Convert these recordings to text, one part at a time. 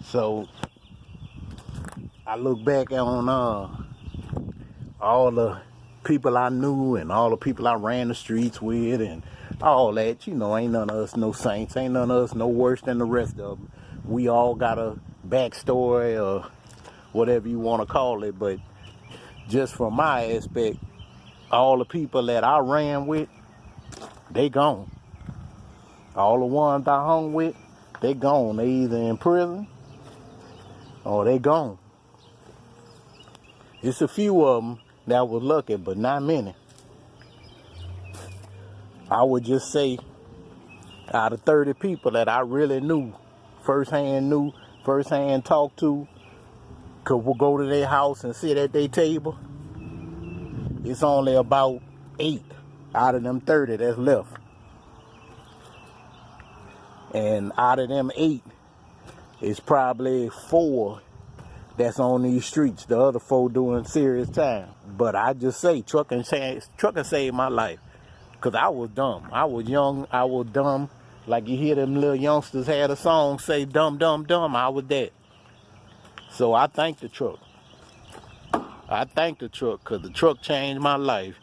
So I look back on all the people I knew and all the people I ran the streets with and all that. You know, ain't none of us no saints. Ain't none of us no worse than the rest of them. We all got a backstory or whatever you want to call it. But just from my aspect, all the people that I ran with, they gone. All the ones I hung with, they gone. They either in prison or they gone. It's a few of them that was lucky, but not many. I would just say out of 30 people that I really knew, firsthand talked to, could go to their house and sit at their table, it's only about 8 out of them 30 that's left. And out of them 8, it's probably 4 that's on these streets. The other 4 doing serious time. But I just say trucking saved my life. Because I was dumb. I was young. I was dumb. Like you hear them little youngsters had a song say dumb, dumb, dumb. I was that. So I thank the truck. I thank the truck because the truck changed my life.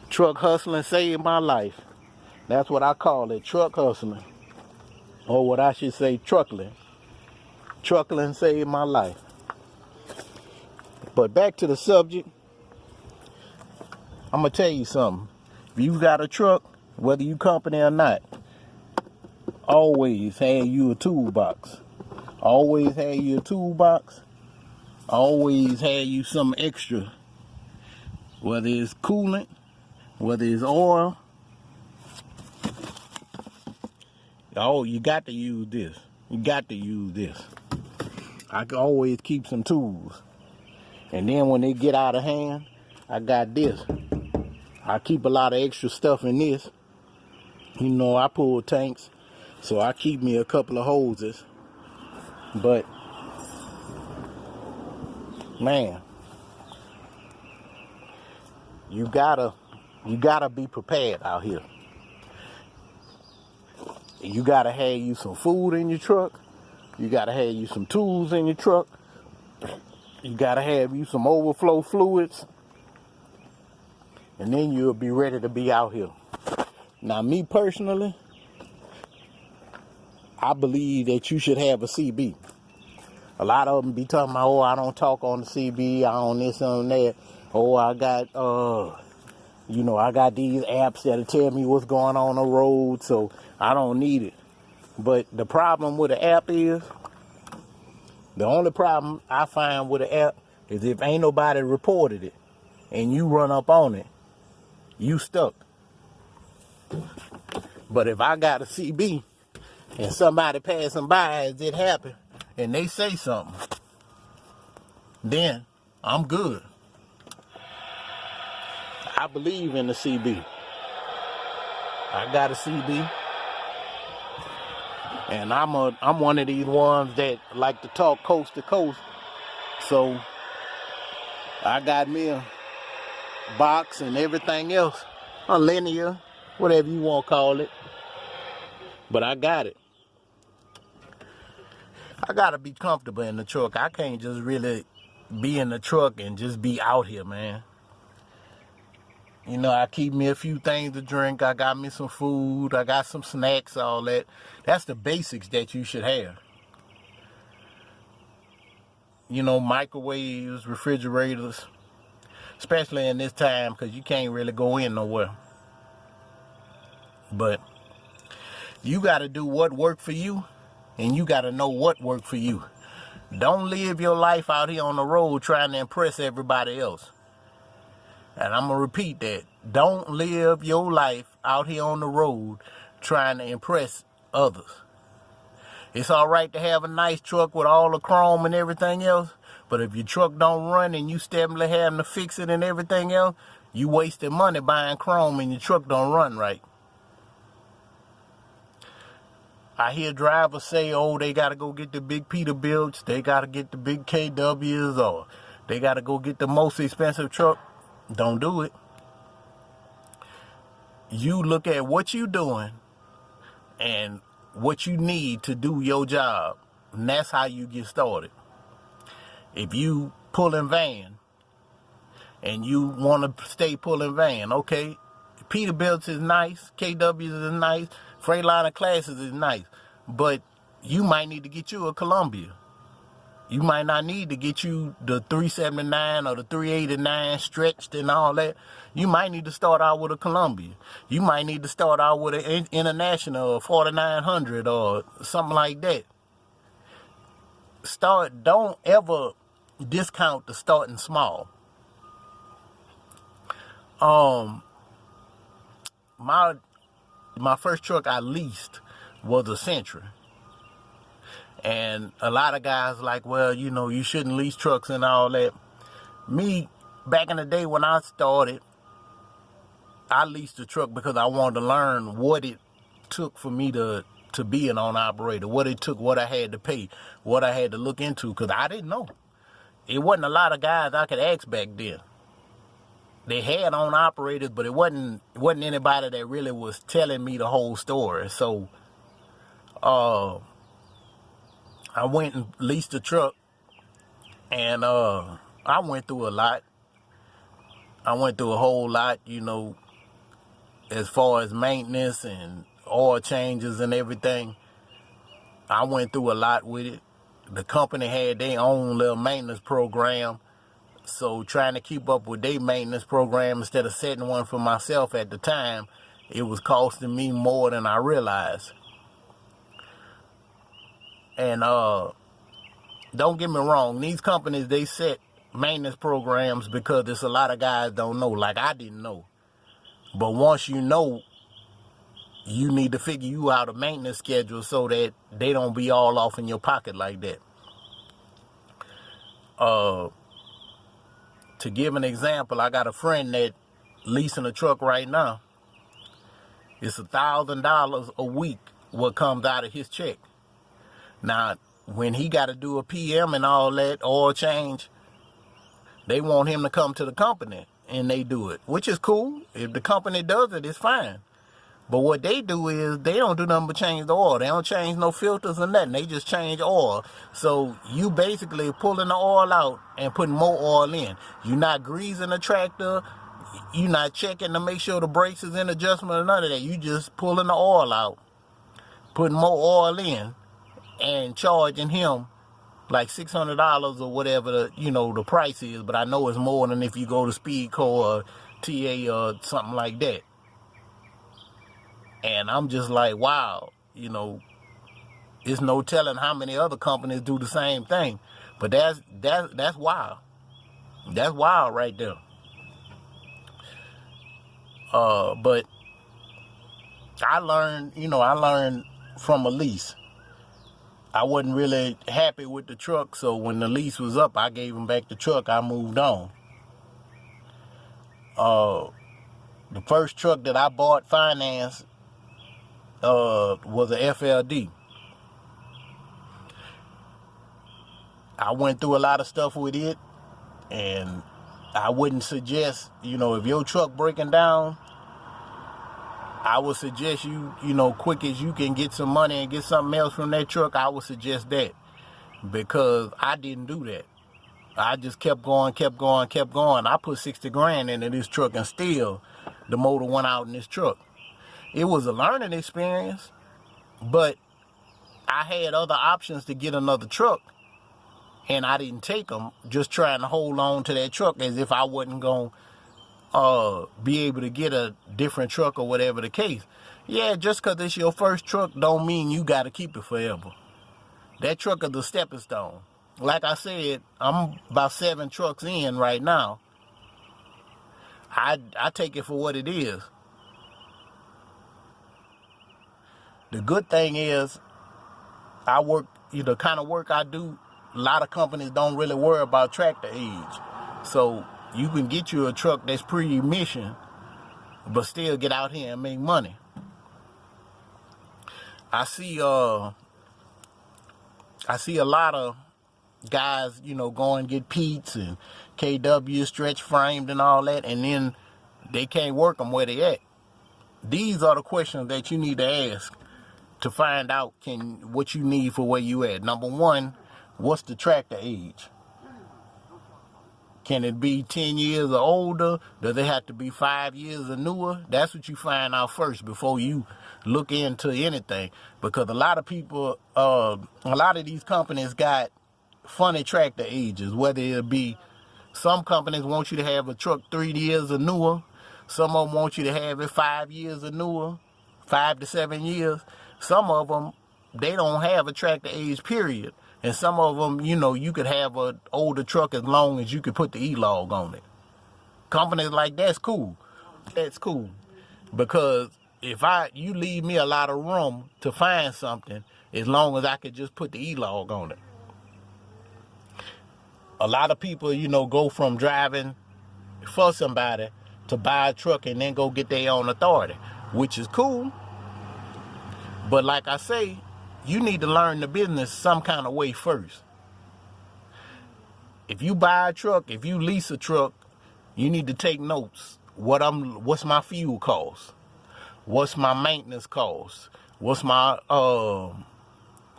Truck hustling saved my life. That's what I call it, truck hustling. Or what I should say, truckling. Truckling saved my life. But back to the subject, I'm going to tell you something. If you got a truck, whether you company or not, always have you a toolbox. Always have you a toolbox. Always have you some extra. Whether it's coolant, whether it's oil. Oh, you got to use this. You got to use this. I can always keep some tools. And then when they get out of hand, I got this. I keep a lot of extra stuff in this. You know, I pull tanks, so I keep me a couple of hoses. But, man, you gotta be prepared out here. You gotta have you some food in your truck. You gotta have you some tools in your truck. You gotta have you some overflow fluids. And then you'll be ready to be out here. Now, me personally, I believe that you should have a CB. A lot of them be talking about, oh, I don't talk on the CB, I on this, on that. Oh, I got, I got these apps that'll tell me what's going on the road, so I don't need it. But the problem with the app is, the only problem I find with the app is if ain't nobody reported it and you run up on it, you stuck. But if I got a CB and somebody passing by as it happened and they say something, then I'm good. I believe in the CB. I got a CB. And I'm one of these ones that like to talk coast to coast. So I got me a box and everything else. A linear, whatever you want to call it. But I got it. I got to be comfortable in the truck. I can't just really be in the truck and just be out here, man. You know, I keep me a few things to drink. I got me some food. I got some snacks, all that. That's the basics that you should have. You know, microwaves, refrigerators. Especially in this time because you can't really go in nowhere. But you got to do what worked for you. And you got to know what worked for you. Don't live your life out here on the road trying to impress everybody else. And I'm going to repeat that. Don't live your life out here on the road trying to impress others. It's all right to have a nice truck with all the chrome and everything else. But if your truck don't run and you steadily having to fix it and everything else, you wasting money buying chrome and your truck don't run right. I hear drivers say, oh, they got to go get the big Peterbilts. They got to get the big KWs or they got to go get the most expensive truck. Don't do it. You look at what you doing, and what you need to do your job. And that's how you get started. If you pulling van and you want to stay pulling van, okay, Peterbilt's is nice, KW's is nice, Freightliner classes is nice, but you might need to get you a Columbia. You might not need to get you the 379 or the 389 stretched and all that. You might need to start out with a Columbia. You might need to start out with an International or 4900 or something like that. Don't ever discount the starting small. My first truck I leased was a Sentra. And a lot of guys like, well, you know, you shouldn't lease trucks and all that. Me, back in the day when I started, I leased a truck because I wanted to learn what it took for me to be an owner-operator, what it took, what I had to pay, what I had to look into, because I didn't know. It wasn't a lot of guys I could ask back then. They had owner-operators, but it wasn't anybody that really was telling me the whole story. So, I went and leased a truck, and I went through a lot. I went through a whole lot, you know, as far as maintenance and oil changes and everything. I went through a lot with it. The company had their own little maintenance program, so trying to keep up with their maintenance program instead of setting one for myself at the time, it was costing me more than I realized. And don't get me wrong, these companies, they set maintenance programs because there's a lot of guys don't know, like I didn't know. But once you know, you need to figure you out a maintenance schedule so that they don't be all off in your pocket like that. To give an example, I got a friend that leasing a truck right now. It's $1,000 a week what comes out of his check. Now, when he got to do a PM and all that, oil change, they want him to come to the company and they do it, which is cool. If the company does it, it's fine. But what they do is they don't do nothing but change the oil. They don't change no filters or nothing. They just change oil. So you basically pulling the oil out and putting more oil in. You're not greasing the tractor. You're not checking to make sure the brakes is in adjustment or none of that. You just pulling the oil out, putting more oil in, and charging him like $600 or whatever the price is. But I know it's more than if you go to Speedco or TA or something like that. And I'm just like, wow, it's no telling how many other companies do the same thing. But that's wild. That's wild right there. But I learned from a lease. I wasn't really happy with the truck, so when the lease was up, I gave him back the truck. I moved on. The first truck that I bought financed was a FLD. I went through a lot of stuff with it, and I wouldn't suggest, if your truck breaking down, I would suggest you, quick as you can get some money and get something else from that truck, I would suggest that. Because I didn't do that. I just kept going. I put 60 grand into this truck and still the motor went out in this truck. It was a learning experience, but I had other options to get another truck, and I didn't take them, just trying to hold on to that truck as if I wasn't going to be able to get a different truck or whatever the case. Yeah, just because it's your first truck don't mean you got to keep it forever. That truck is a stepping stone. Like I said, I'm about 7 trucks in right now. I take it for what it is. The good thing is, I work, the kind of work I do, a lot of companies don't really worry about tractor age. So you can get you a truck that's pre-emission, but still get out here and make money. I see a lot of guys, go and get Pete's and KW stretch framed and all that, and then they can't work them where they at. These are the questions that you need to ask to find out what you need for where you at. Number one, what's the tractor age? Can it be 10 years or older? Does it have to be 5 years or newer? That's what you find out first before you look into anything. Because a lot of people, a lot of these companies got funny tractor ages, whether it be, some companies want you to have a truck 3 years or newer. Some of them want you to have it 5 years or newer, 5 to 7 years. Some of them, they don't have a tractor age period. And some of them, you know, you could have an older truck as long as you could put the E-log on it. Companies like that's cool. That's cool. Because if you leave me a lot of room to find something, as long as I could just put the E-log on it. A lot of people, you know, go from driving for somebody to buy a truck and then go get their own authority, which is cool. But like I say, you need to learn the business some kind of way first. If you buy a truck, if you lease a truck, you need to take notes. What's my fuel cost? What's my maintenance cost? What's my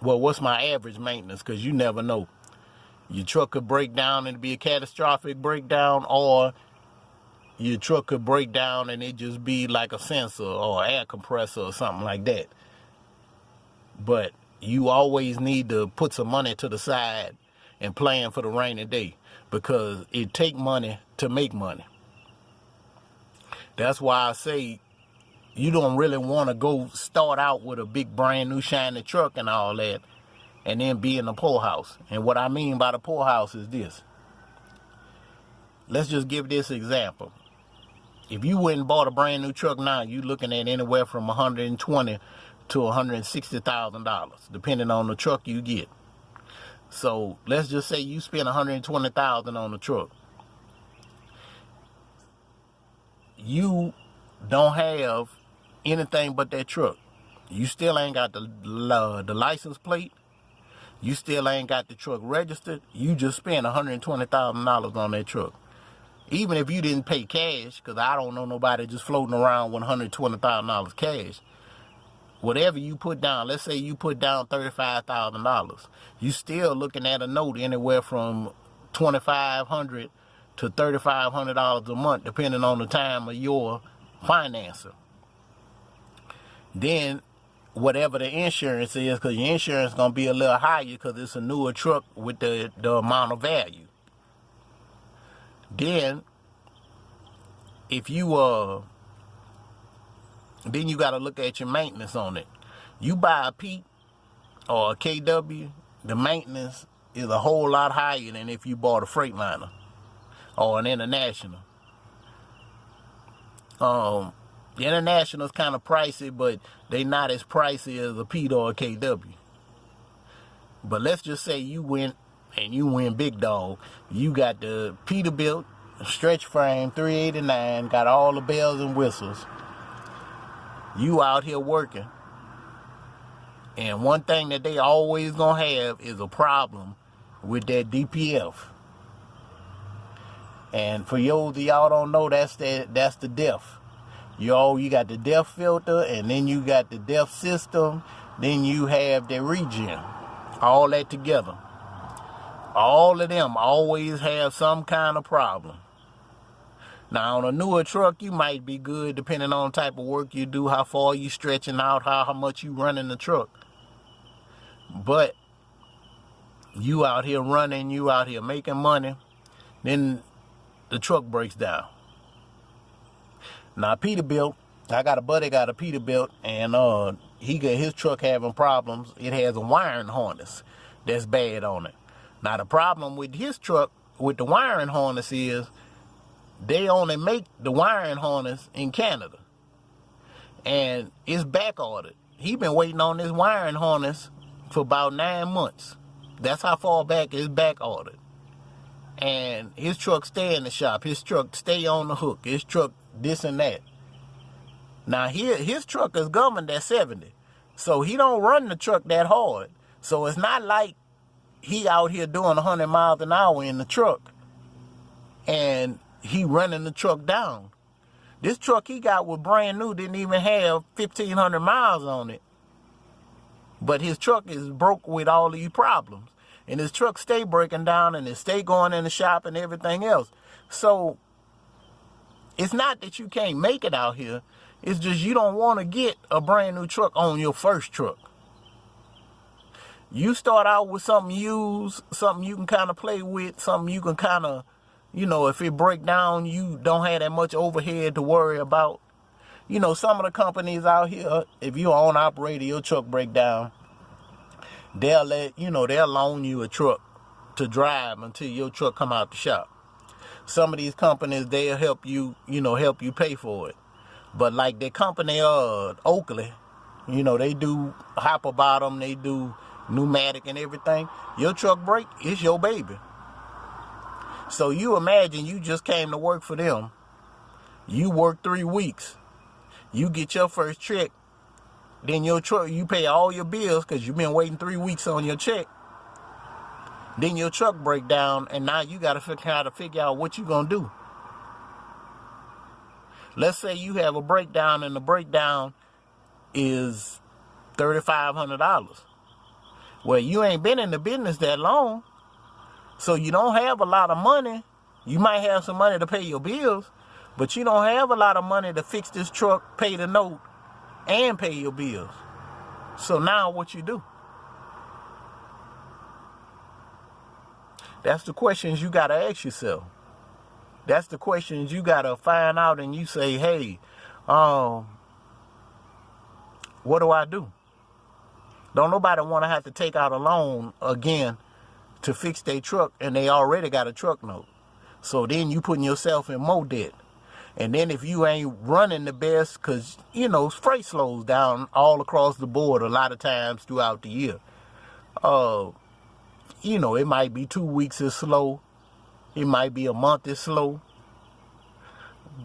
what's my average maintenance? Because you never know. Your truck could break down and be a catastrophic breakdown, or your truck could break down and it just be like a sensor or air compressor or something like that. But you always need to put some money to the side and plan for the rainy day, because it take money to make money. That's why I say you don't really want to go start out with a big brand new shiny truck and all that and then be in the poorhouse. And what I mean by the poorhouse is this. Let's just give this example. If you went and bought a brand new truck now, you're looking at anywhere from $120,000 to $160,000, depending on the truck you get. So let's just say you spend $120,000 on the truck. You don't have anything but that truck. You still ain't got the license plate. You still ain't got the truck registered. You just spent $120,000 on that truck. Even if you didn't pay cash, because I don't know nobody just floating around with $120,000 cash. Whatever you put down, let's say you put down $35,000, you still looking at a note anywhere from $2,500 to $3,500 a month, depending on the time of your financer. Then, whatever the insurance is, because your insurance is going to be a little higher because it's a newer truck with the amount of value. Then, if you then you got to look at your maintenance on it. You buy a Pete or a KW, the maintenance is a whole lot higher than if you bought a Freightliner or an International. The International is kind of pricey, but they not as pricey as a Pete or a KW. But let's just say you went big dog. You got the Peterbilt, stretch frame, 389, got all the bells and whistles. You out here working. And one thing that they always gonna have is a problem with that DPF. And for those of y'all don't know, that's the DEF. You got the DEF filter, and then you got the DEF system, then you have the regen. All that together. All of them always have some kind of problem. Now, on a newer truck, you might be good depending on the type of work you do, how far you stretching out, how much you running the truck. But you out here running, you out here making money, then the truck breaks down. Now, Peterbilt, I got a buddy got a Peterbilt, and he got his truck having problems. It has a wiring harness that's bad on it. Now, the problem with his truck with the wiring harness is they only make the wiring harness in Canada. And it's back ordered. He been waiting on this wiring harness for about 9 months. That's how far back it's back ordered. And his truck stay in the shop. His truck stay on the hook. His truck this and that. Now his truck is governed at 70. So he don't run the truck that hard. So it's not like he out here doing 100 miles an hour in the truck. And he running the truck down. This truck he got was brand new, didn't even have 1,500 miles on it. But his truck is broke with all these problems. And his truck stay breaking down and it stay going in the shop and everything else. So it's not that you can't make it out here. It's just you don't want to get a brand new truck on your first truck. You start out with something used, something you can kind of play with, something you can kind of, you know, if it break down, you don't have that much overhead to worry about. You know, some of the companies out here, if you're on operator, your truck break down, they'll loan you a truck to drive until your truck come out the shop. Some of these companies, they'll help you pay for it. But like the company, Oakley, you know, they do hopper bottom, they do pneumatic and everything. Your truck break, it's your baby. So you imagine you just came to work for them. You work 3 weeks. You get your first check. Then your truck, you pay all your bills because you've been waiting 3 weeks on your check. Then your truck break down, and now you got to figure out what you're going to do. Let's say you have a breakdown, and the breakdown is $3,500. Well, you ain't been in the business that long, so you don't have a lot of money. You might have some money to pay your bills, but you don't have a lot of money to fix this truck, pay the note, and pay your bills. So now what you do? That's the questions you got to ask yourself. That's the questions you got to find out, and you say, hey, what do I do? Don't nobody want to have to take out a loan again to fix their truck, and they already got a truck note. So then you putting yourself in more debt. And then if you ain't running the best, because, you know, freight slows down all across the board a lot of times throughout the year. You know, it might be 2 weeks is slow. It might be a month is slow.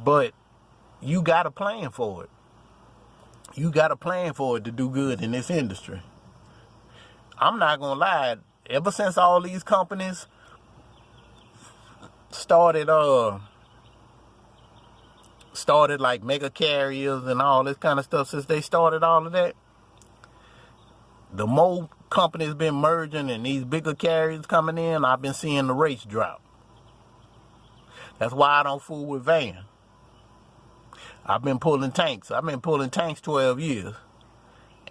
But you got a plan for it. You got a plan for it to do good in this industry. I'm not going to lie. Ever since all these companies started like mega carriers and all this kind of stuff, since they started all of that, the more companies been merging and these bigger carriers coming in, I've been seeing the rates drop. That's why I don't fool with van. I've been pulling tanks. I've been pulling tanks 12 years.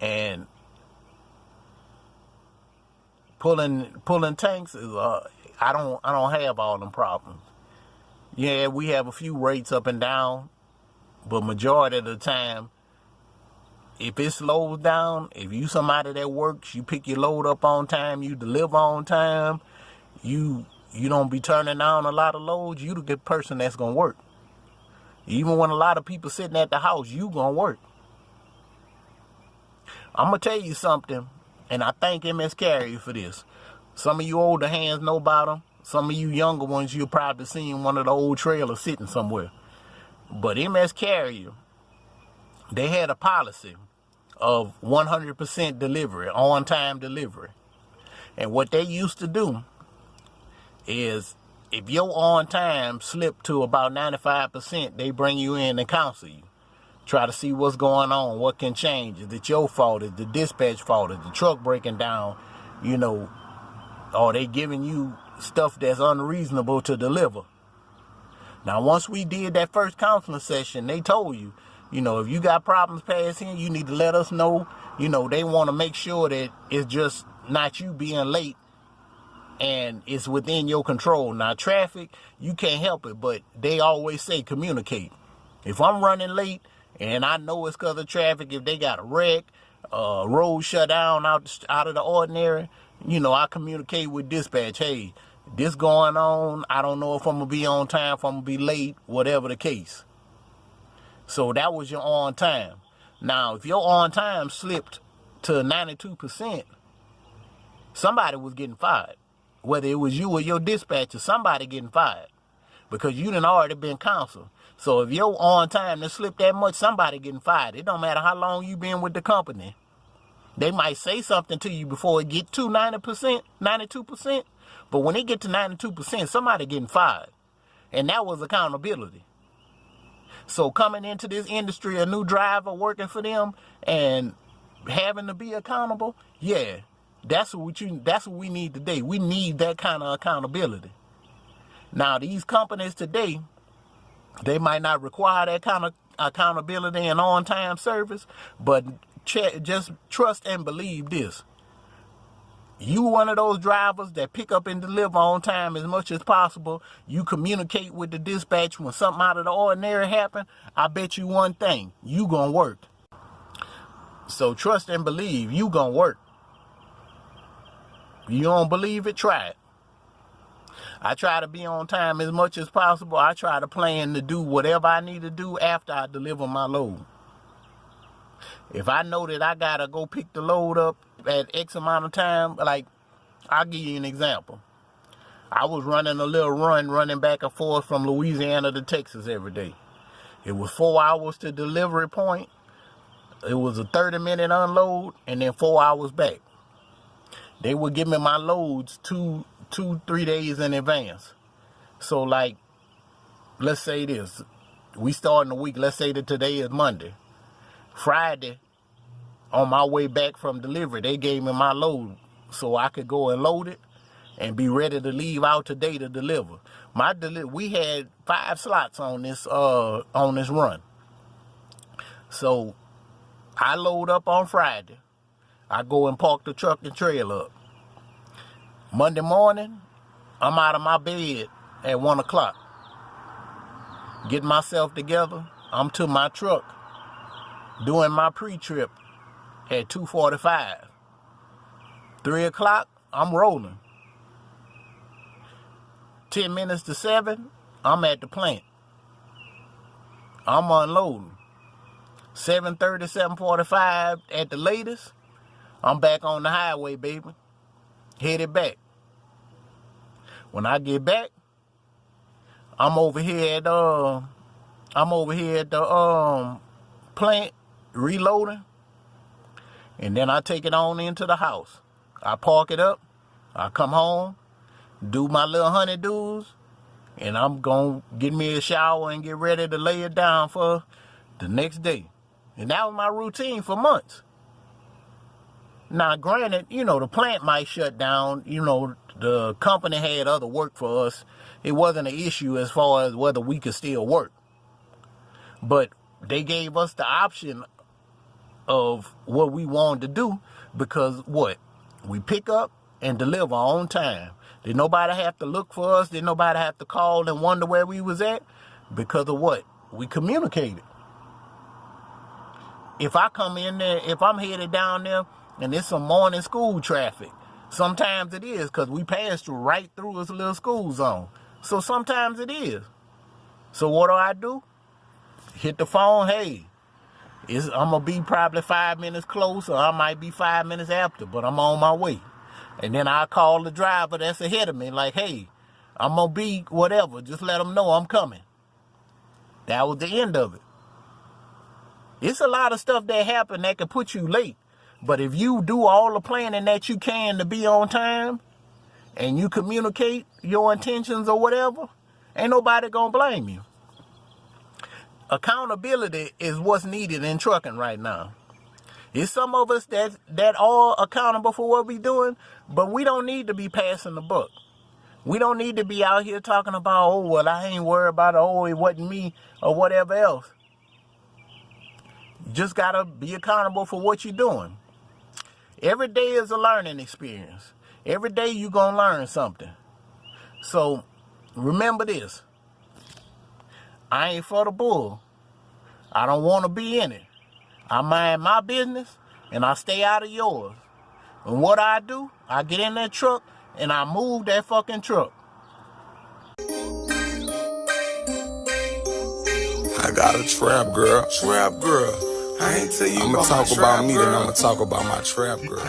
And pulling tanks is I don't have all them problems. Yeah, we have a few rates up and down, but majority of the time, if it slows down, if you somebody that works, you pick your load up on time, you deliver on time, you don't be turning down a lot of loads, you the good person that's gonna work. Even when a lot of people sitting at the house, you gonna work. I'm gonna tell you something, and I thank MS Carrier for this. Some of you older hands know about them. Some of you younger ones, you'll probably seen one of the old trailers sitting somewhere. But MS Carrier, they had a policy of 100% delivery, on-time delivery. And what they used to do is, if your on-time slipped to about 95%, they bring you in and counsel you. Try to see what's going on, what can change. Is it your fault? Is the dispatch fault? Is the truck breaking down? You know, are they giving you stuff that's unreasonable to deliver? Now, once we did that first counseling session, they told you, you know, if you got problems past here, you need to let us know. You know, they want to make sure that it's just not you being late and it's within your control. Now, traffic, you can't help it, but they always say communicate. If I'm running late and I know it's because of traffic, if they got a wreck, road shut down out of the ordinary, you know, I communicate with dispatch. Hey, this going on. I don't know if I'm going to be on time, if I'm going to be late, whatever the case. So that was your on time. Now, if your on time slipped to 92%, somebody was getting fired. Whether it was you or your dispatcher, somebody getting fired. Because you done already been counseled. So if your on time done slipped that much, somebody getting fired. It don't matter how long you been with the company. They might say something to you before it get to 90%, 92%. But when it get to 92%, somebody getting fired. And that was accountability. So coming into this industry, a new driver working for them, and having to be accountable, yeah, that's what we need today. We need that kind of accountability. Now, these companies today, they might not require that kind of accountability and on-time service, but just trust and believe this. You one of those drivers that pick up and deliver on time as much as possible. You communicate with the dispatch when something out of the ordinary happens. I bet you one thing, you gonna work. So trust and believe, you gonna work. You don't believe it, try it. I try to be on time as much as possible. I try to plan to do whatever I need to do after I deliver my load. If I know that I gotta go pick the load up at X amount of time, like, I'll give you an example. I was running a little running back and forth from Louisiana to Texas every day. It was 4 hours to delivery point. It was a 30-minute unload and then 4 hours back. They would give me my loads 2-3 days in advance. So, like, let's say this. We start in the week. Let's say that today is Monday. Friday, on my way back from delivery, they gave me my load so I could go and load it and be ready to leave out today to deliver. We had 5 slots on this run. So I load up on Friday. I go and park the truck and trailer up. Monday morning, I'm out of my bed at 1 o'clock. Getting myself together. I'm to my truck doing my pre-trip at 2:45. 3 o'clock, I'm rolling. 10 minutes to 7, I'm at the plant. I'm unloading. 7:30, 7:45 at the latest, I'm back on the highway, baby. Headed back. When I get back, I'm over here at the plant reloading, and then I take it on into the house. I park it up, I come home, do my little honeydews, and I'm gonna get me a shower and get ready to lay it down for the next day. And that was my routine for months. Now, granted, the plant might shut down. The company had other work for us. It wasn't an issue as far as whether we could still work. But they gave us the option of what we wanted to do because we pick up and deliver on time. Did nobody have to look for us? Did nobody have to call and wonder where we was at? Because of what? We communicated. If I come in there, if I'm headed down there and it's some morning school traffic, sometimes it is because we pass right through this little school zone. So sometimes it is. So what do? Hit the phone, hey, I'm going to be probably 5 minutes close, or I might be 5 minutes after, but I'm on my way. And then I call the driver that's ahead of me, like, hey, I'm going to be whatever. Just let them know I'm coming. That was the end of it. It's a lot of stuff that happen that can put you late. But if you do all the planning that you can to be on time, and you communicate your intentions or whatever, ain't nobody going to blame you. Accountability is what's needed in trucking right now. It's some of us that are accountable for what we're doing, but we don't need to be passing the buck. We don't need to be out here talking about, I ain't worried about it, it wasn't me, or whatever else. You just got to be accountable for what you're doing. Every day is a learning experience. Every day you're going to learn something. So remember this. I ain't for the bull. I don't want to be in it. I mind my business and I stay out of yours. And what I do, I get in that truck and I move that fucking truck. I got a trap girl. I ain't tell you. I'ma talk about me, then I'ma talk about my trap girl.